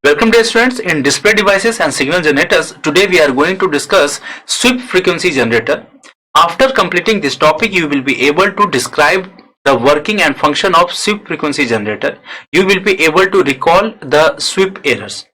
Welcome dear students, in display devices and signal generators. Today we are going to discuss sweep frequency generator. After completing this topic, you will be able to describe the working and function of sweep frequency generator. You will be able to recall the sweep errors.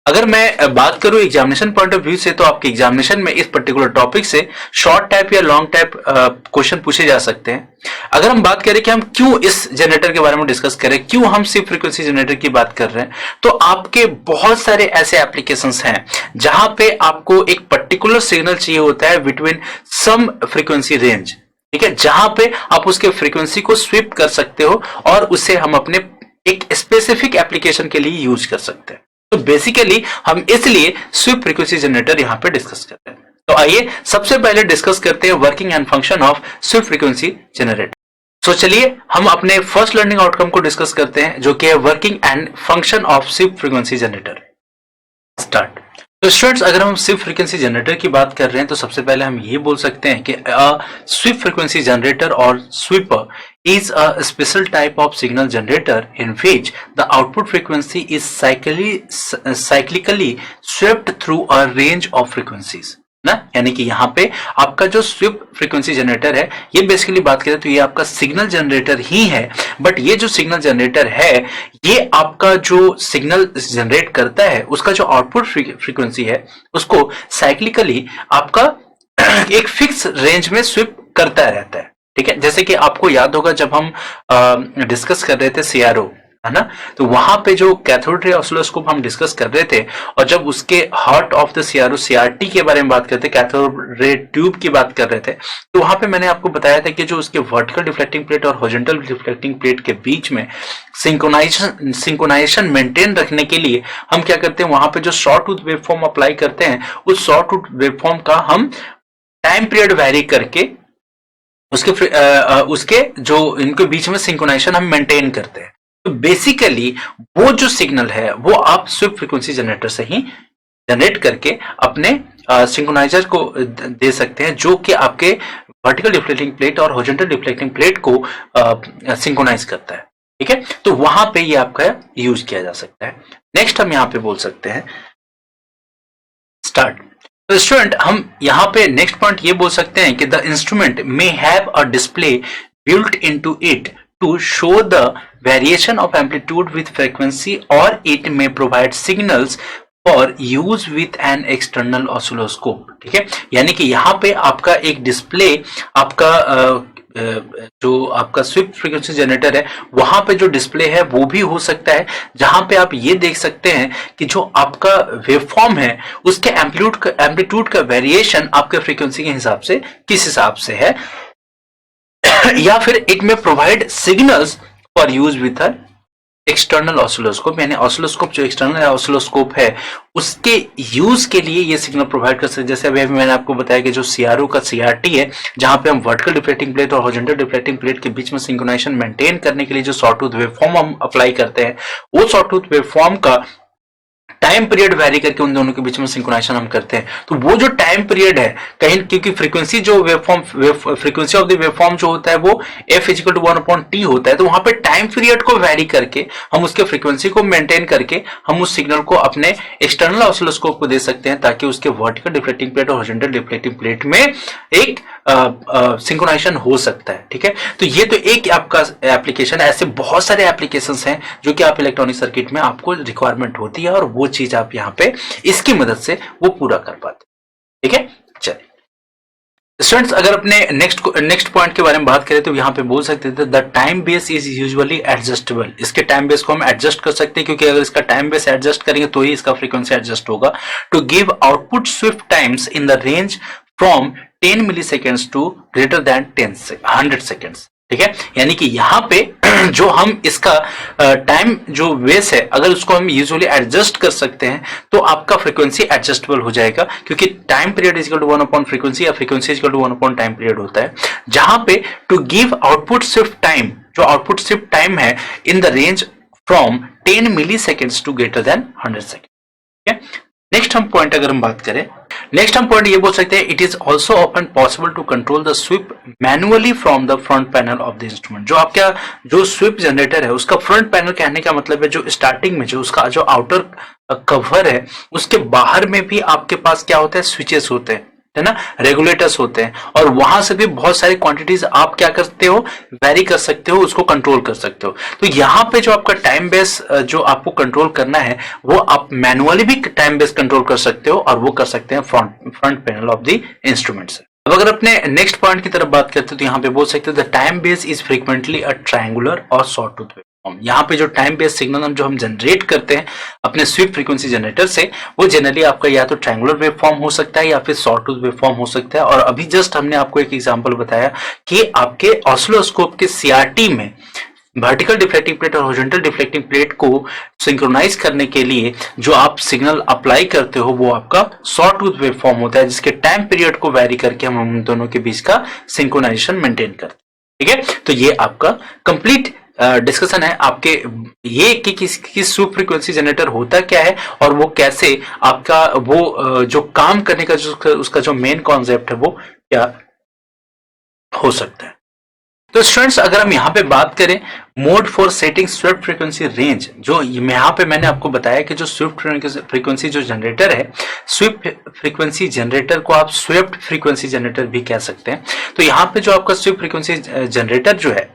अगर मैं बात करूं examination point of view से, तो आपके examination में इस particular topic से शॉर्ट टाइप या लॉन्ग टाइप क्वेश्चन पूछे जा सकते हैं. अगर हम बात करें कि हम क्यों इस जनरेटर के बारे में डिस्कस करें, क्यों हम स्वीप फ्रीक्वेंसी जनरेटर की बात कर रहे हैं, तो आपके बहुत सारे ऐसे एप्लीकेशंस हैं जहां पे आपको एक पर्टिकुलर सिग्नल चाहिए होता है बिटवीन सम फ्रीक्वेंसी रेंज. ठीक है, जहां पे आप उसके फ्रीक्वेंसी को स्वीप कर सकते हो और उसे हम अपने एक स्पेसिफिक एप्लीकेशन के लिए यूज कर सकते हैं. तो बेसिकली हम इसलिए स्वीप फ्रीक्वेंसी जनरेटर यहां पे डिस्कस करते हैं. तो आइए सबसे पहले डिस्कस करते हैं working and function of sweep frequency generator. तो चलिए हम अपने फर्स्ट लर्निंग आउटकम को डिस्कस करते हैं, जो कि है working and function of sweep frequency generator. Start. तो स्टूडेंट्स, अगर हम स्वीप फ्रीक्वेंसी जनरेटर की बात कर रहे हैं तो सबसे पहले हम ये बोल सकते हैं कि स्वीप फ्रीक्वेंसी जनरेटर और sweeper is a special type of signal generator in which the output frequency is cyclically swept through a range of frequencies. ना, यानी कि यहाँ पे आपका जो स्वीप फ्रीक्वेंसी जनरेटर है, ये बेसिकली बात करें तो ये आपका सिग्नल जनरेटर ही है. बट ये जो सिग्नल जनरेटर है, ये आपका जो सिग्नल जनरेट करता है, उसका जो आउटपुट फ्रीक्वेंसी है, उसको साइक्लिकली आपका एक फिक्स रेंज में स्वीप करता रहता है. ठीक है, जैसे कि आपको याद होगा जब हम डिस्कस कर रहे थे सीआरओ, है ना, तो वहां पे जो कैथोड रे ऑसिलोस्कोप हम डिस्कस कर रहे थे, और जब उसके heart of the CRO CRT के बारे में बात करते, कैथोड रे ट्यूब की बात कर रहे थे, तो वहां पे मैंने आपको बताया था कि जो उसके वर्टिकल डिफ्लेक्टिंग प्लेट और हॉरिजॉन्टल डिफ्लेक्टिंग प्लेट के बीच में सिंक्रोनाइजेशन मेंटेन रखने के लिए हम क्या करते हैं, वहां पे जो शॉर्ट टूथ वेवफॉर्म अप्लाई करते हैं, उस शॉर्ट टूथ वेवफॉर्म का हम टाइम पीरियड वैरी करके उसके जो इनके बीच में सिंक्रोनाइजेशन हम मेंटेन करते हैं. तो बेसिकली वो जो सिग्नल है वो आप स्वीप फ्रीक्वेंसी जनरेटर से ही जनरेट करके अपने सिंक्रोनाइजर को दे सकते हैं, जो कि आपके वर्टिकल डिफ्लेक्टिंग प्लेट और हॉरिजॉन्टल डिफ्लेक्टिंग प्लेट को सिंक्रोनाइज करता है. ठीक है, तो वहां पे ये आपका यूज किया जा सकता है. नेक्स्ट हम यहाँ पे बोल सकते हैं स्टार्ट. तो स्टूडेंट, हम यहाँ पे नेक्स्ट पॉइंट ये बोल सकते हैं कि the instrument may have a display built into it to show the variation of amplitude with frequency, or it may provide signals for use with an external oscilloscope. ठीक है, यानी कि यहाँ पे आपका एक डिस्प्ले, आपका जो आपका स्वीप फ्रीक्वेंसी जनरेटर है, वहां पे जो डिस्प्ले है वो भी हो सकता है, जहां पे आप ये देख सकते हैं कि जो आपका वेवफॉर्म है उसके एम्पलीट्यूड का वेरिएशन आपके फ्रीक्वेंसी के हिसाब से किस हिसाब से है, या फिर इट में provide signals for use with a external oscilloscope. यानी ऑसिलोस्कोप जो एक्सटर्नल ऑसिलोस्कोप है उसके यूज के लिए ये सिग्नल प्रोवाइड कर सकते हैं. जैसे अभी मैंने आपको बताया कि जो सीआरओ का सीआरटी है, जहां पे हम वर्टिकल डिफ्लेक्टिंग प्लेट और हॉरिजॉन्टल डिफ्लेक्टिंग प्लेट के बीच में सिंक्रोनाइजेशन मेंटेन करने के लिए जो सॉ टूथ वेवफॉर्म हम अप्लाई करते हैं, वो सॉ टूथ वेवफॉर्म का टाइम पीरियड वैरी करके उन दोनों के बीच में सिंक्रोनाइजेशन हम करते हैं. तो वो जो टाइम पीरियड है, कहीं क्योंकि फ्रीक्वेंसी जो फ्रीक्वेंसी ऑफ द वेवफॉर्म जो होता है वो f = 1/t होता है, तो वहां पे टाइम पीरियड को वैरी करके हम उसके फ्रीक्वेंसी को मेंटेन करके हम उस सिग्नल को अपने एक्सटर्नल ऑसिलोस्कोप को दे सकते हैं, ताकि उसके वर्टिकल डिफ्लेक्टिंग प्लेट और हॉरिजॉन्टल डिफ्लेक्टिंग प्लेट में एक सिंक्रोनाइजेशन हो सकता है. ठीक है, तो ये तो एक आपका एप्लीकेशन है. ऐसे बहुत सारे एप्लीकेशंस हैं जो कि आप इलेक्ट्रॉनिक सर्किट में आपको रिक्वायरमेंट होती है, और वो चीज आप यहाँ पे इसकी मदद से वो पूरा कर पाते. ठीक है, चलिए स्टूडेंट्स, अगर अपने नेक्स्ट पॉइंट के बारे में बात करें तो यहाँ पे बोल सकते थे the time base is usually adjustable. इसके टाइम बेस को हम एडजस्ट कर सकते हैं, क्योंकि अगर इसका टाइम बेस एडजस्ट करेंगे तो ही इसका फ्रीक्वेंसी एडजस्ट होगा. To give output swift times in the range from 10 milliseconds to greater than 100 seconds. ठीक है, यानी कि यहाँ पे जो हम इसका टाइम जो बेस है, अगर उसको हम यूजुअली एडजस्ट कर सकते हैं तो आपका फ्रीक्वेंसी एडजस्टेबल हो जाएगा, क्योंकि time period is equal to 1/फ्रीक्वेंसी या फ्रीक्वेंसी इज इक्वल टू 1/टाइम पीरियड होता है. जहां पे to give output shift time, जो आउटपुट शिफ्ट टाइम है in the range from 10 milliseconds to greater than 100 second. Next हम पॉइंट अगर हम बात करें, नेक्स्ट हम पॉइंट ये बोल सकते हैं, it is also often possible to control the sweep manually from the front panel of the instrument. जो आपका जो स्वीप जनरेटर है उसका फ्रंट पैनल कहने का मतलब है जो स्टार्टिंग में जो उसका जो आउटर कवर है उसके बाहर में भी आपके पास क्या होता है, स्विचेस होते हैं, है ना, रेगुलेटर्स होते हैं, और वहां से भी बहुत सारी क्वांटिटीज आप क्या करते हो, वेरी कर सकते हो, उसको कंट्रोल कर सकते हो। तो यहाँ पे जो आपका टाइम बेस जो आपको कंट्रोल करना है वो आप मैनुअली भी टाइम बेस कंट्रोल कर सकते हो, और वो कर सकते हैं front panel of the instrument से। अब अगर अपने नेक्स्ट पॉइंट की तरफ बात करते हैं तो यहाँ पे बोल सकते हैं the time base is frequently a triangular और सॉ टूथ वेवफॉर्म। यहाँ पे जो टाइम बेस सिग्नल हम जनरेट करते हैं अपने स्वीप फ्रीक्वेंसी जनरेटर से, वो जनरली आपका या तो ट्रायंगुलर वेवफॉर्म हो सकता है या फिर सॉ टूथ वेवफॉर्म हो सकता है। और अभी जस्ट हमने आपको एक एग्जांपल बताया कि आपके ऑसिलोस्कोप के सीआरटी में वर्टिकल डिफ्लेक्टिंग प्लेट और हॉरिजॉन्टल डिफ्लेक्टिंग प्लेट को सिंक्रोनाइज करने के लिए जो आप सिग्नल अप्लाई करते हो वो आपका सॉ टूथ वेवफॉर्म होता है, जिसके टाइम पीरियड को वेरी करके हम उन दोनों के बीच का सिंक्रोनाइजेशन मेंटेन करते हैं। ठीक है, तो ये आपका कंप्लीट डिस्कशन है आपके ये कि किस स्वीप फ्रीक्वेंसी जनरेटर होता क्या है और वो कैसे आपका वो जो काम करने का जो उसका जो मेन कॉन्सेप्ट है वो क्या हो सकता है। तो स्टूडेंट्स अगर हम यहाँ पे बात करें mode for setting Swift frequency range, जो यहाँ पे मैंने आपको बताया कि जो स्विफ्ट फ्रीक्वेंसी जो जनरेटर है, स्विफ्ट फ्रीक्वेंसी जनरेटर को आप स्विफ्ट फ्रीक्वेंसी जनरेटर भी कह सकते हैं। तो यहाँ पे जो आपका स्विफ्ट फ्रीक्वेंसी जनरेटर जो है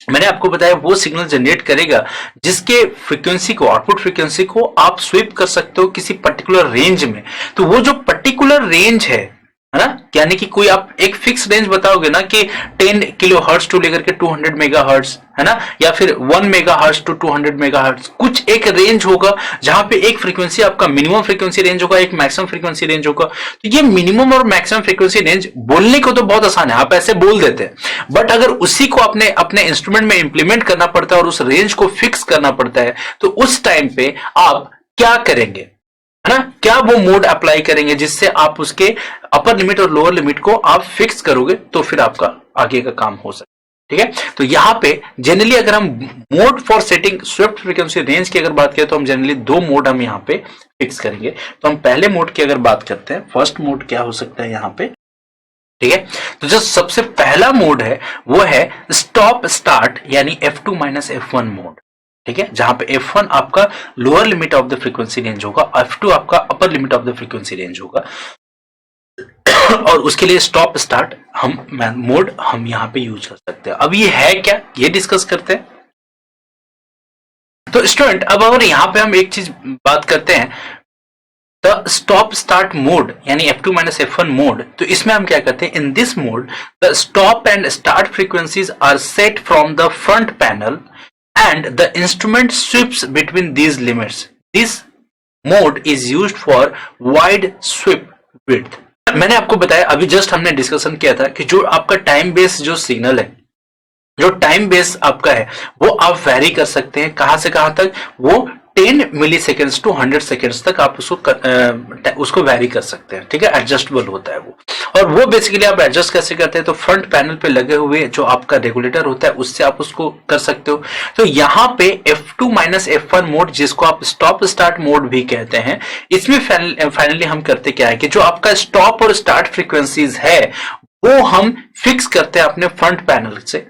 मैंने आपको बताया वो सिग्नल जनरेट करेगा जिसके फ्रीक्वेंसी को, आउटपुट फ्रीक्वेंसी को आप स्वीप कर सकते हो किसी पर्टिकुलर रेंज में। तो वो जो पर्टिकुलर रेंज है ना, यानी कि कोई आप एक फिक्स रेंज बताओगे ना कि 10 किलो हर्ट्ज टू लेकर के 200 मेगा हर्ट्ज, है ना, या फिर 1 mega hertz to 200 mega hertz, कुछ एक रेंज होगा जहां पे एक फ्रीक्वेंसी आपका मिनिमम फ्रीक्वेंसी रेंज होगा, एक मैक्सिमम फ्रीक्वेंसी रेंज होगा। तो ये मिनिमम और मैक्सिमम फ्रीक्वेंसी रेंज बोलने को तो बहुत आसान है, आप ऐसे बोल देते हैं, बट अगर उसी को अपने इंस्ट्रूमेंट में इंप्लीमेंट करना पड़ता है और उस रेंज को फिक्स करना पड़ता है, तो उस टाइम पे आप क्या करेंगे, है ना, क्या वो मोड अप्लाई करेंगे जिससे आप उसके अपर लिमिट और लोअर लिमिट को आप फिक्स करोगे, तो फिर आपका आगे का काम हो सकता है। ठीक है, तो यहां पे जनरली अगर हम mode for setting Swift frequency range की अगर बात करें तो हम जनरली दो मोड हम यहाँ पे फिक्स करेंगे। तो हम पहले मोड की अगर बात करते हैं, फर्स्ट मोड क्या हो सकता है यहाँ पे, ठीक है, तो जो सबसे पहला मोड है वो है स्टॉप स्टार्ट यानी F2 माइनस F1 मोड। ठीक है, जहां पे F1 आपका lower limit of the frequency range होगा, F2 आपका upper limit of the frequency range होगा, और उसके लिए स्टॉप स्टार्ट मोड हम यहां पे यूज कर सकते हैं। अब ये है क्या, ये डिस्कस करते हैं। तो स्टूडेंट अब अगर यहां पे हम एक चीज बात करते हैं, द स्टॉप स्टार्ट मोड यानी F2 माइनस F1 मोड, तो इसमें हम क्या करते हैं, in this mode the stop and start frequencies are set from the front panel and the instrument sweeps between these limits. This mode is used for wide sweep width. मैंने आपको बताया, अभी जस्ट हमने डिस्कशन किया था कि जो आपका टाइम बेस जो सिग्नल है, जो टाइम बेस आपका है वो आप वेरी कर सकते हैं, कहां से कहां तक, वो 10 मिली सेकेंड्स टू 100 सेकेंड्स तक आप उसको वेरी कर सकते हैं। ठीक है, एडजस्टेबल होता है वो, और वो बेसिकली आप एडजस्ट कैसे करते हैं, तो फ्रंट पैनल पे लगे हुए जो आपका रेगुलेटर होता है उससे आप उसको कर सकते हो। तो यहाँ पे F2 माइनस F1 मोड, जिसको आप स्टॉप स्टार्ट मोड भी कहते हैं, इसमें फाइनली हम करते क्या है कि जो आपका स्टॉप और स्टार्ट फ्रीक्वेंसीज है वो हम फिक्स करते हैं अपने फ्रंट पैनल से।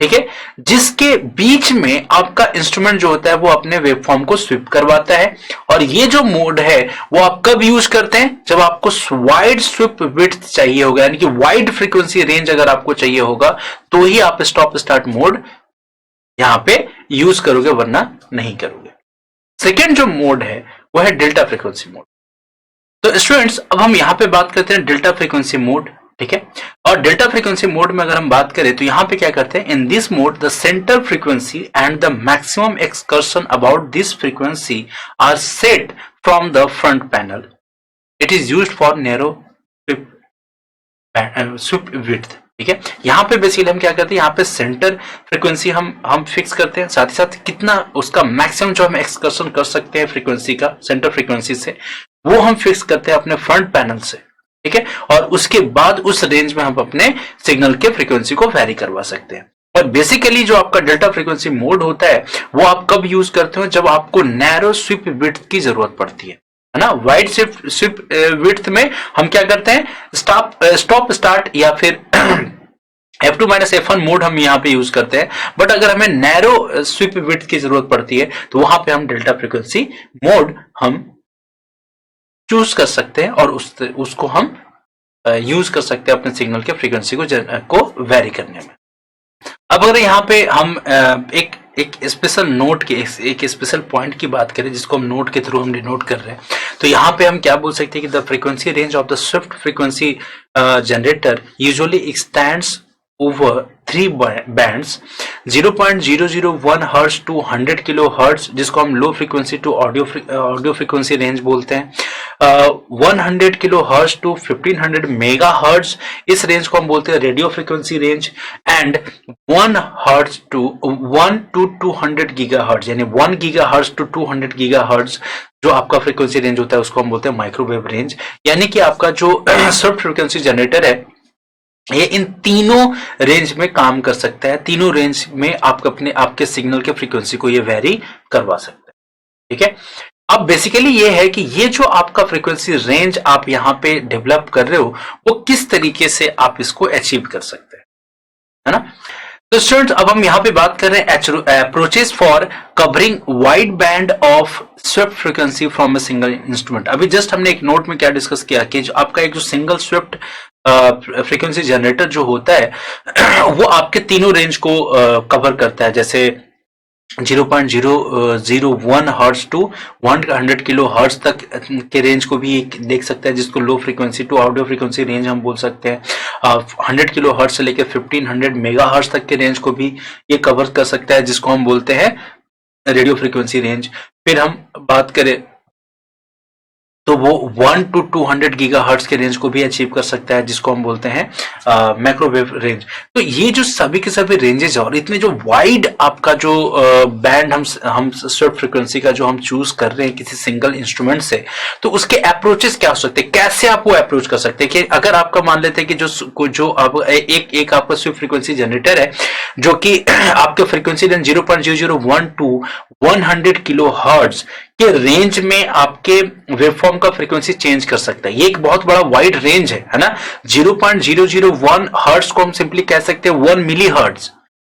ठीक है, जिसके बीच में आपका इंस्ट्रूमेंट जो होता है वो अपने वेवफॉर्म को स्वीप करवाता है। और ये जो मोड है वो आप कब यूज करते हैं, जब आपको वाइड स्वीप विड्थ चाहिए होगा, यानी कि वाइड फ्रीक्वेंसी रेंज अगर आपको चाहिए होगा तो ही आप स्टॉप स्टार्ट मोड यहां पे यूज करोगे, वरना नहीं करोगे। सेकेंड जो मोड है वो है डेल्टा फ्रीक्वेंसी मोड। तो स्टूडेंट्स अब हम यहां पे बात करते हैं डेल्टा फ्रीक्वेंसी मोड। ठीक है, और डेल्टा फ्रीक्वेंसी मोड में अगर हम बात करें तो यहां पे क्या करते हैं, in this mode the centre frequency and the maximum excursion about this frequency are set from the front panel. It is used for narrow sweep width. ठीक है, यहां पे बेसिकली हम क्या करते हैं, यहाँ पे सेंटर फ्रीक्वेंसी हम फिक्स करते हैं, साथ ही साथ कितना उसका मैक्सिमम जो हम एक्सकर्शन कर सकते हैं फ्रीक्वेंसी का, सेंटर फ्रीक्वेंसी से, वो हम फिक्स करते हैं अपने फ्रंट पैनल से। ठीक है, और उसके बाद उस रेंज में हम अपने सिग्नल के फ्रीक्वेंसी को वेरी करवा सकते हैं। और बेसिकली जो आपका डेल्टा फ्रीक्वेंसी मोड होता है वो आप कब यूज करते हो, जब आपको नैरो स्वीप विड्थ की जरूरत पड़ती है। है ना। वाइड स्विप विड्थ में हम क्या करते हैं, स्टॉप स्टार्ट या फिर F2-F1 मोड हम यहाँ पे यूज करते हैं। बट अगर हमें नैरो स्विप विड्थ की जरूरत पड़ती है तो वहां पे हम डेल्टा फ्रीक्वेंसी मोड हम चूज कर सकते हैं और उसको हम यूज कर सकते हैं अपने सिग्नल के फ्रीक्वेंसी को वेरी करने में। अब अगर यहाँ पे हम एक स्पेशल नोट के एक स्पेशल पॉइंट की बात करें जिसको हम नोट के थ्रू हम डिनोट कर रहे हैं, तो यहाँ पे हम क्या बोल सकते हैं कि the frequency range of the swift frequency generator usually extends over 3 bands 0.001 hertz to 100 kilo hertz, जिसको हम low frequency to audio frequency range बोलते हैं। 100 kilo hertz to 1500 mega hertz, इस रेंज को हम बोलते हैं radio frequency range. And 1 hertz to 1 to 200 giga hertz, यानी 1 giga hertz to 200 giga hertz जो आपका फ्रीक्वेंसी रेंज होता है उसको हम बोलते हैं माइक्रोवेव रेंज। यानी कि आपका जो स्विफ्ट फ्रीक्वेंसी जनरेटर है ये इन तीनों रेंज में काम कर सकता है, तीनों रेंज में आप आपके सिग्नल के फ्रीक्वेंसी को ये वेरी करवा सकते हैं। ठीक है, अब बेसिकली ये है कि ये जो आपका फ्रीक्वेंसी रेंज आप यहाँ पे डेवलप कर रहे हो वो किस तरीके से आप इसको अचीव कर सकते हैं, है ना। तो स्टूडेंट्स अब हम यहाँ पे बात कर रहे हैं approaches for covering wide band of Swift frequency from a single instrument. अभी जस्ट हमने एक नोट में क्या डिस्कस किया कि जो आपका एक जो सिंगल स्विफ्ट फ्रीक्वेंसी जनरेटर जो होता है वो आपके तीनों रेंज को कवर करता है, जैसे 0.001 हर्ट्ज टू 100 किलो हर्ट्ज तक के रेंज को भी देख सकते हैं, जिसको low frequency to audio frequency range हम बोल सकते हैं। 100 किलो हर्ट्ज से लेकर 1500 मेगा हर्ट्ज तक के रेंज को भी ये कवर कर सकता है, जिसको हम बोलते हैं रेडियो फ्रीक्वेंसी रेंज। फिर हम बात करें तो वो 1 to 200 गीगा हर्ट्ज के रेंज को भी अचीव कर सकता है, जिसको हम बोलते हैं माइक्रोवेव रेंज। तो ये जो सभी के सभी रेंजेस और इतने जो वाइड आपका जो बैंड हम स्विफ्ट फ्रीक्वेंसी का जो हम चूज कर रहे हैं किसी सिंगल इंस्ट्रूमेंट से, तो उसके अप्रोचेस क्या हो सकते हैं, कैसे आप वो अप्रोच कर सकते हैं। कि अगर आपका मान लेते हैं कि जो अब एक आपका स्विफ्ट फ्रीक्वेंसी जनरेटर है जो कि आपके frequency range 0.001 to 100 kilo hertz के रेंज में आपके वेवफॉर्म का फ्रीक्वेंसी चेंज कर सकता है। ये एक बहुत बड़ा वाइड रेंज है ना। 0.001 हर्ट्ज को हम सिंपली कह सकते हैं 1 मिली हर्ट्ज।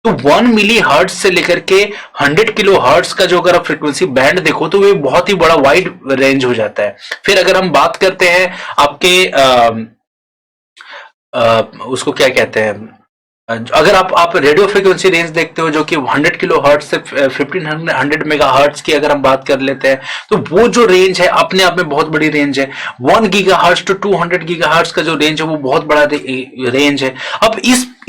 तो 1 मिली हर्ट्ज से लेकर के 100 किलो हर्ट्ज का जो अगर आप फ्रीक्वेंसी बैंड देखो तो ये बहुत ही बड़ा वाइड रेंज हो जाता है। फिर अगर हम बात करते हैं आपके उसको क्या कहते हैं, अगर आप रेडियो फ्रीक्वेंसी रेंज देखते हो जो कि 100 किलो हर्ट्ज से 1500 मेगा हर्ट्ज की अगर हम बात कर लेते हैं, तो वो जो रेंज है अपने आप में बहुत बड़ी रेंज है। 1 giga hertz to 200 giga hertz का जो रेंज है वो बहुत बड़ा रेंज है। अब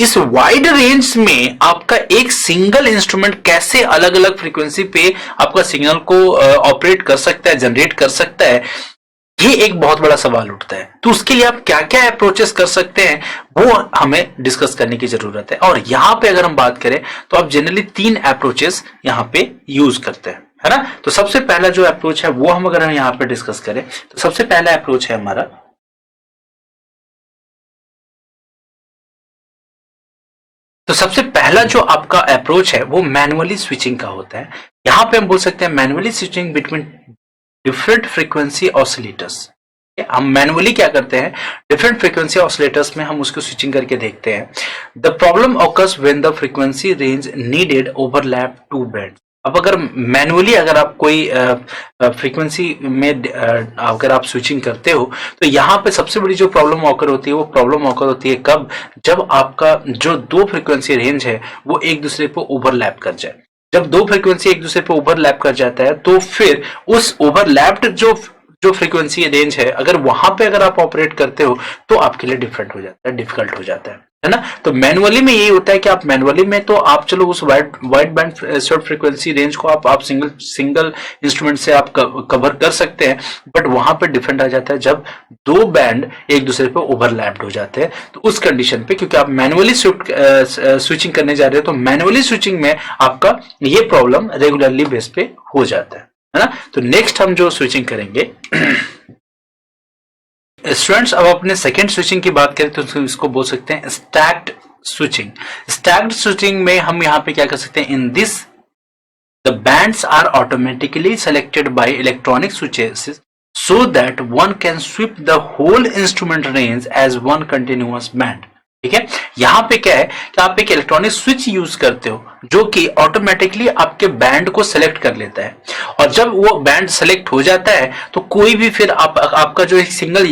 इस वाइड रेंज में आपका एक सिंगल इंस्ट्रूमेंट कैसे अलग अलग फ्रीक्वेंसी पे आपका सिग्नल को ऑपरेट कर सकता है, जनरेट कर सकता है, ये एक बहुत बड़ा सवाल उठता है। तो उसके लिए आप क्या क्या अप्रोचेस कर सकते हैं वो हमें डिस्कस करने की जरूरत है। और यहां पे अगर हम बात करें तो आप जनरली 3 अप्रोचेस यहां पे यूज करते हैं, है ना। तो सबसे पहला जो अप्रोच है वो हम अगर हम यहां पे डिस्कस करें तो सबसे पहला अप्रोच है हमारा सबसे पहला जो आपका अप्रोच है वो मैनुअली स्विचिंग का होता है। यहां पे हम बोल सकते हैं manually switching between different frequency oscillators. हम मैनुअली क्या करते हैं, डिफरेंट फ्रीक्वेंसी ऑसिलेटर्स में हम उसको स्विचिंग करके देखते हैं। The problem occurs when the frequency range needed overlap two band. अब अगर मैनुअली अगर आप कोई फ्रीक्वेंसी में अगर आप स्विचिंग करते हो तो यहाँ पे सबसे बड़ी जो प्रॉब्लम ऑकर होती है वो प्रॉब्लम ऑकर होती है कब, जब आपका जो 2 फ्रीक्वेंसी रेंज है वो एक दूसरे पर ओवरलैप कर जाए। जब 2 फ्रीक्वेंसी एक दूसरे पे ओवरलैप कर जाता है तो फिर उस ओवरलैप्ड जो फ्रीक्वेंसी रेंज है अगर वहां पे अगर आप ऑपरेट करते हो तो आपके लिए डिफरेंट हो जाता है, डिफिकल्ट हो जाता है ना। तो मैनुअली में यही होता है कि आप मैनुअली में तो आप चलो उस wide band Swift frequency range को आप सिंगल इंस्ट्रूमेंट से आप कवर कर सकते हैं, बट वहां पे डिफरेंट आ जाता है जब 2 बैंड एक दूसरे पे ओवरलैप्ड हो जाते हैं। तो उस कंडीशन पे क्योंकि आप मैनुअली स्विचिंग करने जा रहे हो तो मैनुअली स्विचिंग में आपका ये प्रॉब्लम रेगुलरली बेस पे हो जाता है ना। तो नेक्स्ट हम जो स्विचिंग करेंगे स्टूडेंट्स, अब अपने सेकेंड स्विचिंग की बात करें तो इसको बोल सकते हैं स्टैक्ड स्विचिंग। स्टैक्ड स्विचिंग में हम यहाँ पे क्या कर सकते हैं, in this the bands are automatically selected by electronic switches so that one can sweep the whole instrument range as one continuous band. ठीक है, यहां पे क्या है कि आप एक इलेक्ट्रॉनिक स्विच यूज करते हो जो कि ऑटोमेटिकली आपके बैंड को सिलेक्ट कर लेता है, और जब वो बैंड सिलेक्ट हो जाता है तो कोई भी फिर आपका जो एक सिंगल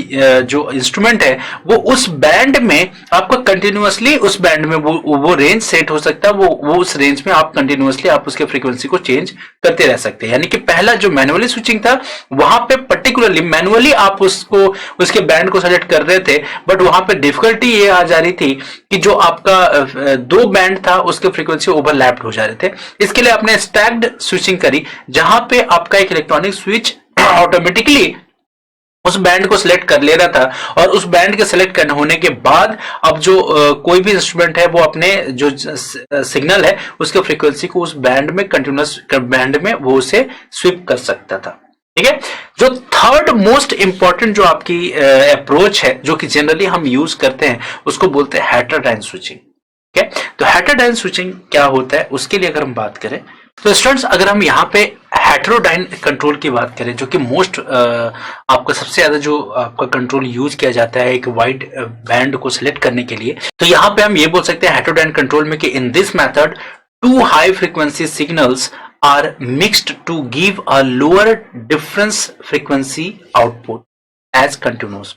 जो इंस्ट्रूमेंट है वो उस बैंड में आपका कंटिन्यूअसली उस बैंड में वो रेंज सेट हो सकता है, वो उस रेंज में आप कंटिन्यूअसली आप उसके फ्रीक्वेंसी को चेंज करते रह सकते हैं। यानी कि पहला जो मैनुअली स्विचिंग था वहां पे पर्टिकुलरली मैनुअली आप उसको उसके बैंड को सेलेक्ट कर रहे थे, बट वहां पे डिफिकल्टी ये आ जा रही थी कि जो आपका दो बैंड था उसके फ्रीक्वेंसी ओवरलैप्ड हो जा रहे थे। इसके लिए आपने स्टैक्ड स्विचिंग करी जहां पे आपका एक इलेक्ट्रॉनिक स्विच ऑटोमेटिकली उस बैंड को सिलेक्ट कर ले रहा था, और उस बैंड के सिलेक्ट करने होने के बाद अब जो कोई भी इंस्ट्रूमेंट है वो अपने जो सिग्नल है उसके फ्रीक्वेंसी को उस बैंड में कंटिन्यूअस बैंड में वो उसे स्वीप कर सकता था। ठीक है, जो थर्ड मोस्ट इंपॉर्टेंट जो आपकी अप्रोच है जो कि जनरली हम यूज करते हैं उसको बोलते हैं हेटेरोडाइन स्विचिंग। ठीक है, तो हेटेरोडाइन स्विचिंग क्या होता है उसके लिए अगर हम बात करें तो स्टूडेंट्स अगर हम यहाँ पे हेटेरोडाइन कंट्रोल की बात करें जो कि मोस्ट आपका सबसे ज्यादा जो आपका कंट्रोल यूज किया जाता है एक वाइड बैंड को सिलेक्ट करने के लिए, तो यहाँ पे हम ये बोल सकते हैं हेटेरोडाइन कंट्रोल में कि in this method two high frequency signals are mixed to give a lower difference frequency output as continuous,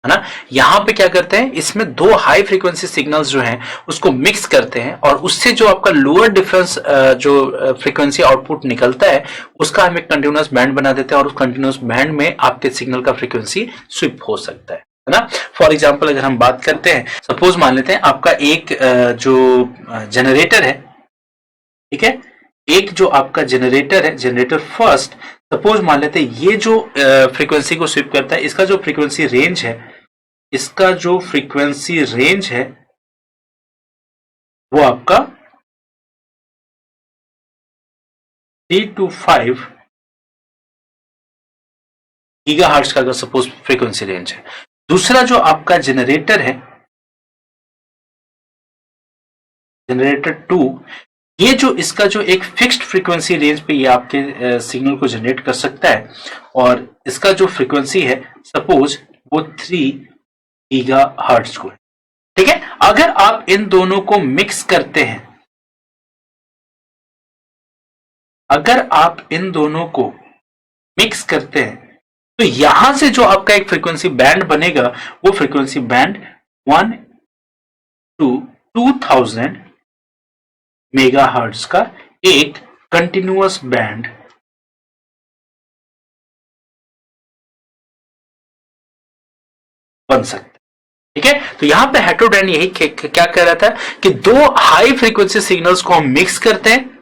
है ना। यहां पे क्या करते हैं, इसमें दो हाई फ्रीक्वेंसी सिग्नल्स जो हैं उसको मिक्स करते हैं और उससे जो आपका लोअर डिफरेंस जो फ्रीक्वेंसी आउटपुट निकलता है उसका हम एक कंटिन्यूअस बैंड बना देते हैं और उस कंटिन्यूअस बैंड में आपके सिग्नल का फ्रीक्वेंसी स्विप हो सकता है ना। फॉर एग्जाम्पल अगर हम बात करते हैं, सपोज मान लेते हैं आपका एक जो जनरेटर है, ठीक है, एक जो आपका जनरेटर है, जनरेटर फर्स्ट, सपोज मान लेते हैं ये जो फ्रीक्वेंसी को स्वीप करता है इसका जो फ्रीक्वेंसी रेंज है, इसका जो फ्रीक्वेंसी रेंज है वो आपका 3 to 5 गीगाहर्ट्ज का अगर सपोज फ्रीक्वेंसी रेंज है। दूसरा जो आपका जनरेटर है, जनरेटर 2, ये जो इसका जो एक फिक्स्ड फ्रीक्वेंसी रेंज पे ये आपके सिग्नल को जनरेट कर सकता है और इसका जो फ्रीक्वेंसी है सपोज वो 3 गीगाहर्ट्ज को है। ठीक है, अगर आप इन दोनों को मिक्स करते हैं, अगर आप इन दोनों को मिक्स करते हैं तो यहां से जो आपका एक फ्रीक्वेंसी बैंड बनेगा वो फ्रीक्वेंसी बैंड 1 to 2000 मेगाहर्ट्ज का एक कंटिन्यूअस बैंड बन सकता है। ठीक है, तो यहां पे हेटेरोडाइन यही क्या कह रहा था कि दो हाई फ्रीक्वेंसी सिग्नल्स को हम मिक्स करते हैं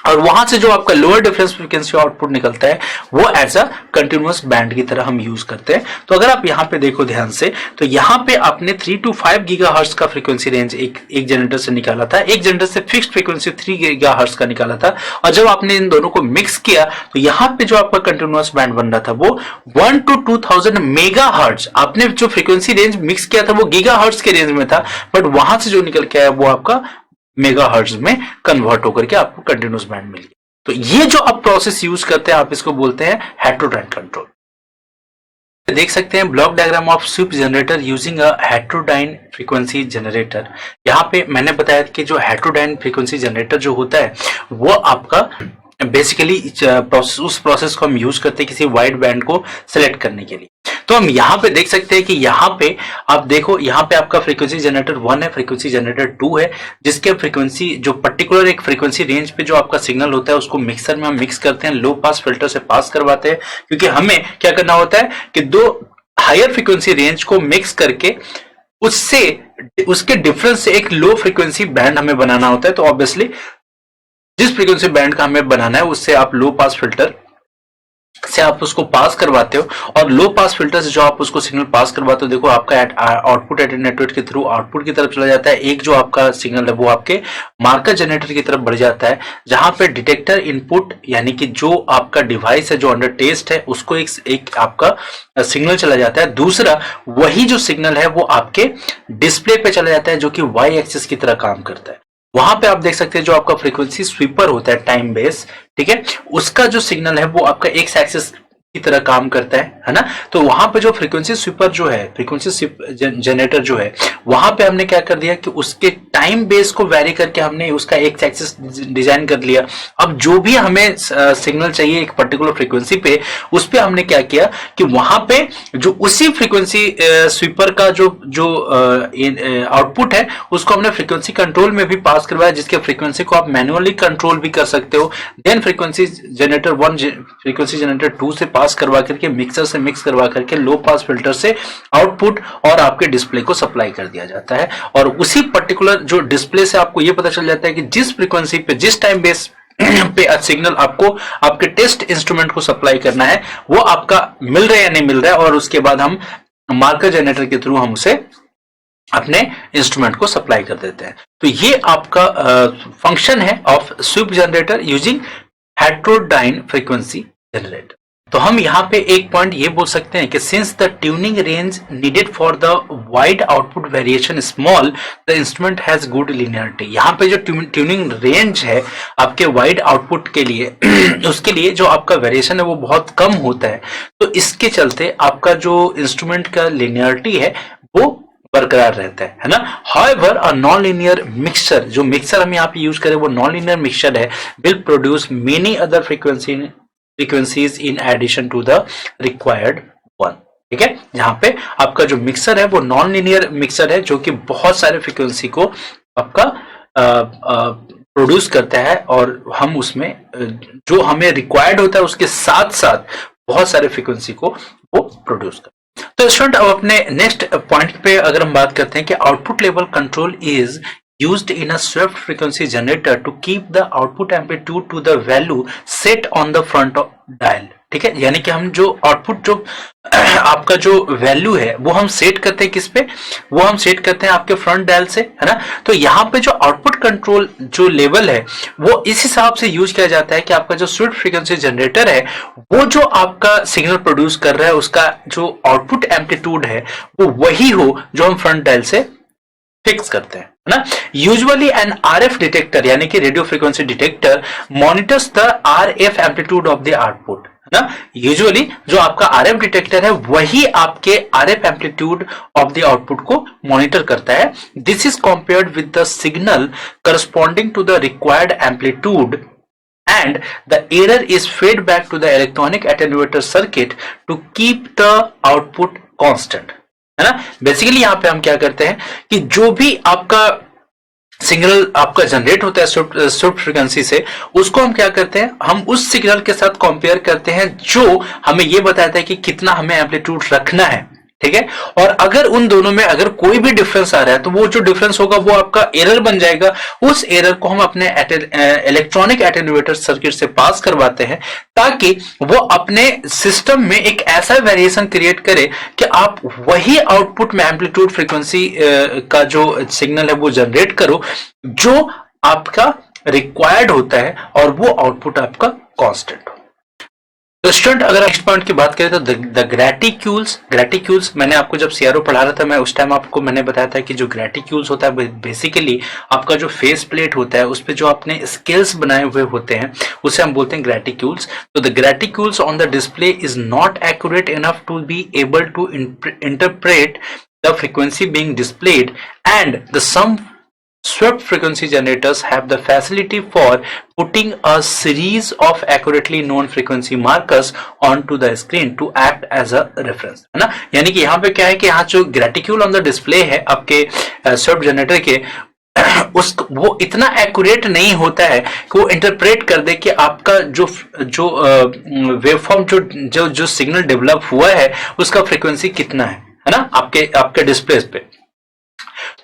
और वहां से जो आपका लोअर डिफरेंस फ्रीक्वेंसी आउटपुट निकलता है वो एज अ कंटिन्यूअस बैंड की तरह हम यूज करते हैं। तो अगर आप यहां पे देखो ध्यान से, तो यहां पे आपने 3 to 5 गीगाहर्ट्ज का फ्रीक्वेंसी रेंज एक जनरेटर से निकाला था, एक जनरेटर से फिक्स्ड फ्रीक्वेंसी 3 गीगाहर्ट्ज का निकाला था, और जब आपने इन दोनों को मिक्स किया तो यहां पे जो आपका कंटिन्यूअस बैंड बन रहा था वो 1 to 2000 मेगाहर्ट्ज, आपने जो फ्रीक्वेंसी रेंज मिक्स किया था वो गीगाहर्ट्ज के रेंज में था, बट वहां से जो निकल के आया वो आपका मेगाहर्ट्ज में कन्वर्ट होकर के आपको कंटिन्यूअस बैंड मिल गया। तो ये जो आप प्रोसेस यूज करते हैं आप इसको बोलते हैं हेटेरोडाइन कंट्रोल। देख सकते हैं block diagram of sweep generator using a heterodyne frequency generator. यहाँ पे मैंने बताया कि जो हेटेरोडाइन फ्रीक्वेंसी जनरेटर जो होता है वो आपका बेसिकली उस प्रोसेस को हम यूज करते हैं किसी वाइड बैंड को सिलेक्ट करने के लिए। तो हम यहाँ पे देख सकते हैं कि यहाँ पे आप देखो, यहाँ पे आपका फ्रीक्वेंसी जनरेटर 1 है, फ्रीक्वेंसी जनरेटर 2 है, जिसके फ्रीक्वेंसी जो पर्टिकुलर एक फ्रीक्वेंसी रेंज पे जो आपका सिग्नल होता है उसको मिक्सर में हम मिक्स करते हैं, लो पास फिल्टर से पास करवाते हैं, क्योंकि हमें क्या करना होता है कि दो हायर फ्रीक्वेंसी रेंज को मिक्स करके उससे उसके डिफरेंस से एक लो फ्रीक्वेंसी बैंड हमें बनाना होता है। तो ऑब्वियसली जिस फ्रीक्वेंसी बैंड का हमें बनाना है उससे आप लो पास फिल्टर से आप उसको पास करवाते हो, और लो पास फिल्टर से जो आप उसको सिग्नल पास करवाते हो, देखो आपका आउटपुट एटेन्यूएटर के थ्रू आउटपुट की तरफ चला जाता है, एक जो आपका सिग्नल है वो आपके मार्कर जनरेटर की तरफ बढ़ जाता है, जहां पे डिटेक्टर इनपुट यानी कि जो आपका डिवाइस है जो अंडर टेस्ट है उसको एक आपका सिग्नल चला जाता है। दूसरा वही जो सिग्नल है वो आपके डिस्प्ले पे चला जाता है जो कि वाई एक्सिस की तरह काम करता है। वहां पे आप देख सकते हैं जो आपका फ्रीक्वेंसी स्वीपर होता है टाइम बेस, ठीक है, उसका जो सिग्नल है वो आपका एक्स एक्सिस की तरह काम करता है ना। तो वहां पे जो फ्रीक्वेंसी स्वीपर जो है, फ्रीक्वेंसी जनरेटर जो है, वहां पे हमने क्या कर दिया कि उसके टाइम बेस को वेरी करके हमने उसका एक एक्सिस डिजाइन कर लिया। अब जो भी हमें सिग्नल चाहिए एक पर्टिकुलर फ्रीक्वेंसी पे, उस पे हमने क्या किया कि वहां पे जो उसी फ्रीक्वेंसी स्वीपर का जो आउटपुट है उसको हमने फ्रीक्वेंसी कंट्रोल में भी पास करवाया, जिसके फ्रीक्वेंसी को आप मैन्युअली कंट्रोल भी कर सकते हो। Then frequency generator 1 frequency generator 2 से पास करवा करके मिक्सर से मिक्स करवा करके लो पास फिल्टर से आउटपुट और आपके डिस्प्ले को सप्लाई कर दिया जाता है। और उसी पर्टिकुलर जो डिस्प्ले से आपको यह पता चल जाता है कि जिस फ्रीक्वेंसी पे जिस टाइम बेस पे सिग्नल आपको आपके टेस्ट इंस्ट्रूमेंट को सप्लाई करना है वो आपका मिल रहा है या नहीं मिल रहा है, और उसके बाद हम मार्कर जनरेटर के थ्रू हम उसे अपने इंस्ट्रूमेंट को सप्लाई कर देते हैं। तो ये आपका फंक्शन है of sweep generator using heterodyne frequency generator. तो हम यहाँ पे एक पॉइंट ये बोल सकते हैं कि since the tuning range needed for the wide output variation small, the instrument has good linearity. यहाँ पे जो ट्यूनिंग रेंज है आपके वाइड आउटपुट के लिए उसके लिए जो आपका वेरिएशन है वो बहुत कम होता है, तो इसके चलते आपका जो इंस्ट्रूमेंट का लिनियरिटी है वो बरकरार रहता है ना। However a non linear mixture, जो मिक्सर हम यहाँ पे यूज करें वो नॉन लीनियर मिक्सचर है, will produce many other frequencies in addition to the required one. ठीक है, जहां पे आपका जो मिक्सर है वो नॉन लीनियर मिक्सर है जो कि बहुत सारे फ्रीक्वेंसी को आपका प्रोड्यूस करता है, और हम उसमें जो हमें रिक्वायर्ड होता है उसके साथ साथ बहुत सारे फ्रीक्वेंसी को वो प्रोड्यूस करता है। तो स्टूडेंट अब अपने नेक्स्ट पॉइंट पे अगर हम बात करते हैं कि output level control is used in a swept frequency generator to keep the output amplitude to the value set on the front of dial। ठीक है, यानी कि हम जो आउटपुट जो आपका जो वैल्यू है वो हम सेट करते हैं किस पे, वो हम सेट करते हैं आपके फ्रंट डायल से, है ना। तो यहाँ पे जो आउटपुट कंट्रोल जो लेवल है वो इस हिसाब से यूज किया जाता है कि आपका जो स्वीप फ्रीक्वेंसी जनरेटर है वो जो आपका सिग्नल प्रोड्यूस कर रहा है उसका जो आउटपुट एम्पलीट्यूड है वो वही हो जो हम फ्रंट डायल से फिक्स करते हैं ना। यूजुअली एन आरएफ डिटेक्टर यानी कि radio frequency detector monitors the RF amplitude of the output, है ना। यूजुअली जो आपका आरएफ डिटेक्टर है वही आपके RF amplitude of the output को मॉनिटर करता है। This is compared with the signal corresponding to the required amplitude and the error is fed back to the electronic attenuator circuit to keep the output constant, है ना। Basically यहाँ पे हम क्या करते हैं कि जो भी आपका सिग्नल आपका जनरेट होता है स्वीप फ्रीक्वेंसी से, उसको हम क्या करते हैं, हम उस सिग्नल के साथ कंपेयर करते हैं जो हमें ये बताता है कि कितना हमें एम्पलीट्यूड रखना है। ठीक है, और अगर उन दोनों में अगर कोई भी डिफरेंस आ रहा है तो वो जो डिफरेंस होगा वो आपका एरर बन जाएगा। उस एरर को हम अपने इलेक्ट्रॉनिक एटेन्यूएटर सर्किट से पास करवाते हैं ताकि वो अपने सिस्टम में एक ऐसा वेरिएशन क्रिएट करे कि आप वही आउटपुट में एम्पलीट्यूड फ्रीक्वेंसी का जो सिग्नल है वो जनरेट करो जो आपका रिक्वायर्ड होता है, और वो आउटपुट आपका कांस्टेंट हो। तो स्टूडेंट अगर नेक्स्ट पॉइंट की बात करें तो द ग्रेटिक्यूल्स मैंने आपको जब सीआरओ पढ़ा रहा था मैं उस टाइम आपको मैंने बताया था कि जो ग्रेटिक्यूल्स होता है बेसिकली आपका जो फेस प्लेट होता है उस पे जो आपने स्केल्स बनाए हुए होते हैं उसे हम बोलते हैं ग्रेटिक्यूल्स। तो the graticules on the display is not accurate enough to be able to interpret the frequency being displayed, and the sum swept frequency generators have the facility for putting a series of accurately known frequency markers onto the screen to act as a reference, है ना। यानी कि यहाँ पे क्या है कि यहाँ जो ग्रेटिक्यूल ऑन द डिस्प्ले है आपके स्वेप्ट जनरेटर के वो इतना एक्यूरेट नहीं होता है कि वो इंटरप्रेट कर दे कि आपका जो वेवफॉर्म जो सिग्नल डेवलप हुआ है उसका फ्रीक्वेंसी कितना है ना आपके डिस्प्ले पे।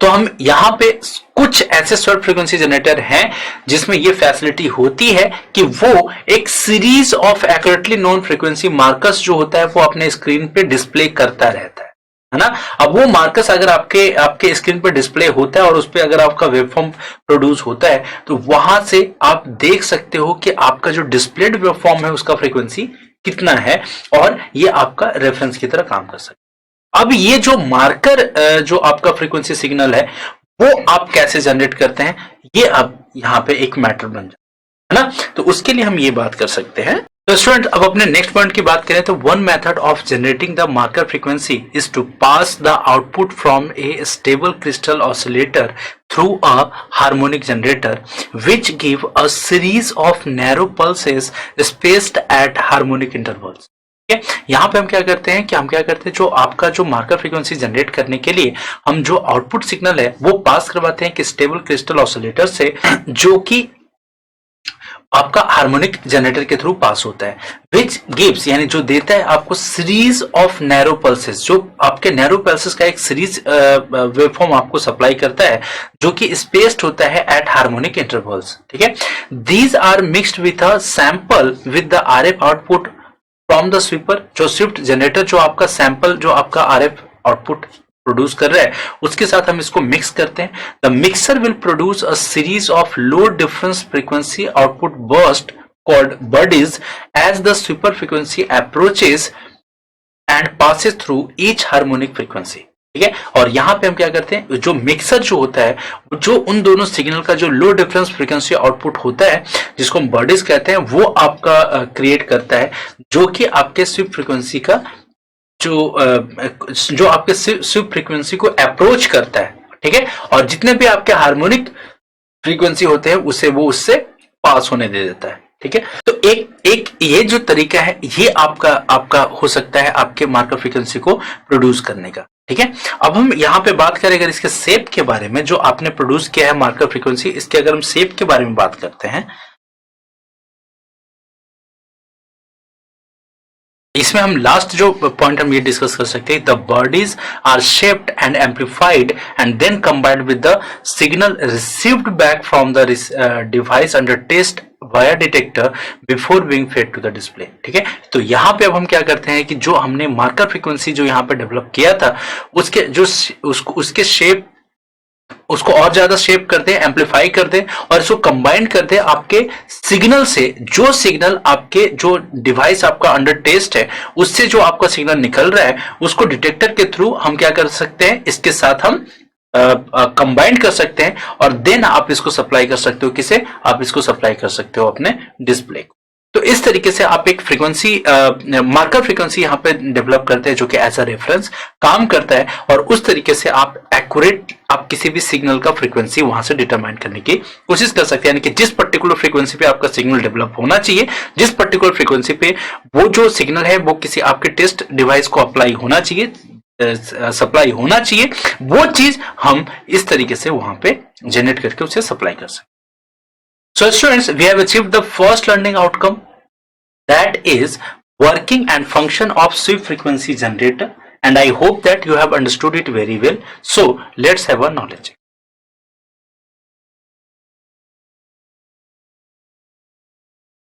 तो हम यहाँ पे कुछ ऐसे स्वेप्ट फ्रीक्वेंसी जनरेटर हैं जिसमें ये फैसिलिटी होती है कि वो एक series of accurately known frequency markers जो होता है वो अपने स्क्रीन पे डिस्प्ले करता रहता है ना। अब वो मार्कर्स अगर आपके स्क्रीन पे डिस्प्ले होता है और उस पे अगर आपका वेवफॉर्म प्रोड्यूस होता है तो वहां से आप देख सकते हो कि आपका जो डिस्प्लेड वेवफॉर्म है उसका फ्रीक्वेंसी कितना है, और ये आपका रेफरेंस की तरह काम कर सकता है। अब ये जो मार्कर जो आपका फ्रीक्वेंसी सिग्नल है वो आप कैसे जनरेट करते हैं ये अब यहाँ पे एक मैटर बन जाए, है ना। तो उसके लिए हम ये बात कर सकते हैं तो स्टूडेंट अब अपने नेक्स्ट पॉइंट की बात करें तो one method of generating the marker frequency is to pass the output from a stable crystal oscillator through a harmonic generator which give a series of narrow pulses spaced at harmonic intervals. ठीक है, यहाँ पे हम क्या करते हैं कि हम क्या करते हैं, जो आपका जो मार्कर फ्रीक्वेंसी जनरेट करने के लिए हम जो आउटपुट सिग्नल है वो पास करवाते हैं कि स्टेबल क्रिस्टल ऑसिलेटर से, जो कि आपका हार्मोनिक जनरेटर के थ्रू पास होता है, विच गिव्स यानी जो देता है आपको सीरीज ऑफ नैरो पल्सेस, जो आपके नैरो पल्सेस का एक सीरीज वेवफॉर्म आपको सप्लाई करता है जो कि स्पेस्ड होता है एट हार्मोनिक इंटरवल्स. ठीक है, these are mixed with a sample with the RF output from the sweeper. जो स्विफ्ट जनरेटर जो आपका सैंपल जो आपका आरएफ आउटपुट प्रोड्यूस कर रहा है उसके साथ हम इसको मिक्स करते हैं. The mixer will produce a series of low difference frequency output burst called birdies as the sweeper frequency approaches and passes through each harmonic frequency. ठीक है, और यहां पे हम क्या करते हैं, जो मिक्सर जो होता है जो उन दोनों सिग्नल का जो लो डिफरेंस फ्रीक्वेंसी आउटपुट होता है जिसको हम बर्डीज कहते हैं वो आपका क्रिएट करता है, जो कि आपके स्विफ्ट फ्रीक्वेंसी का जो आपके स्विफ्ट फ्रीक्वेंसी को अप्रोच करता है. ठीक है, और जितने भी आपके हार्मोनिक फ्रीक्वेंसी होते हैं उसे वो उससे पास होने दे देता है. ठीक है, तो एक ये जो तरीका है ये आपका हो सकता है आपके मार्कर फ्रीक्वेंसी को प्रोड्यूस करने का. ठीक है, अब हम यहाँ पे बात करें अगर इसके शेप के बारे में, जो आपने प्रोड्यूस किया है मार्कर फ्रीक्वेंसी, इसके अगर हम शेप के बारे में बात करते हैं, इसमें हम लास्ट जो पॉइंट हम ये डिस्कस कर सकते हैं, the bodies are shaped and amplified and then combined with the signal received back from the device under test via detector before being fed to the display. ठीक है, तो यहाँ पे अब हम क्या करते हैं कि जो हमने मार्कर फ्रीक्वेंसी जो यहाँ पे डेवलप किया था उसके जो उसके शेप उसको और ज्यादा शेप कर दे, एम्पलीफाई कर दे और इसको कंबाइन कर दे आपके सिग्नल से. जो सिग्नल आपके जो डिवाइस आपका अंडर टेस्ट है उससे जो आपका सिग्नल निकल रहा है उसको डिटेक्टर के थ्रू हम क्या कर सकते हैं, इसके साथ हम कंबाइन कर सकते हैं और देन आप इसको सप्लाई कर सकते हो. किसे? आप इसको सप्लाई कर सकते हो अपने डिस्प्ले को. तो इस तरीके से आप एक फ्रीक्वेंसी मार्कर फ्रीक्वेंसी यहाँ पे डेवलप करते हैं जो कि एज अ रेफरेंस काम करता है, और उस तरीके से आप एक्यूरेट आप किसी भी सिग्नल का फ्रीक्वेंसी वहां से डिटरमाइन करने की कोशिश कर सकते हैं. यानी कि जिस पर्टिकुलर फ्रीक्वेंसी पे आपका सिग्नल डेवलप होना चाहिए, जिस पर्टिकुलर फ्रीक्वेंसी पे वो जो सिग्नल है वो किसी आपके टेस्ट डिवाइस को अप्लाई होना चाहिए, सप्लाई होना चाहिए, वो चीज हम इस तरीके से वहां पे जनरेट करके उसे सप्लाई कर सकते हैं. So students, we have achieved the first learning outcome, that is working and function of sweep frequency generator, and I hope that you have understood it very well. So let's have a knowledge.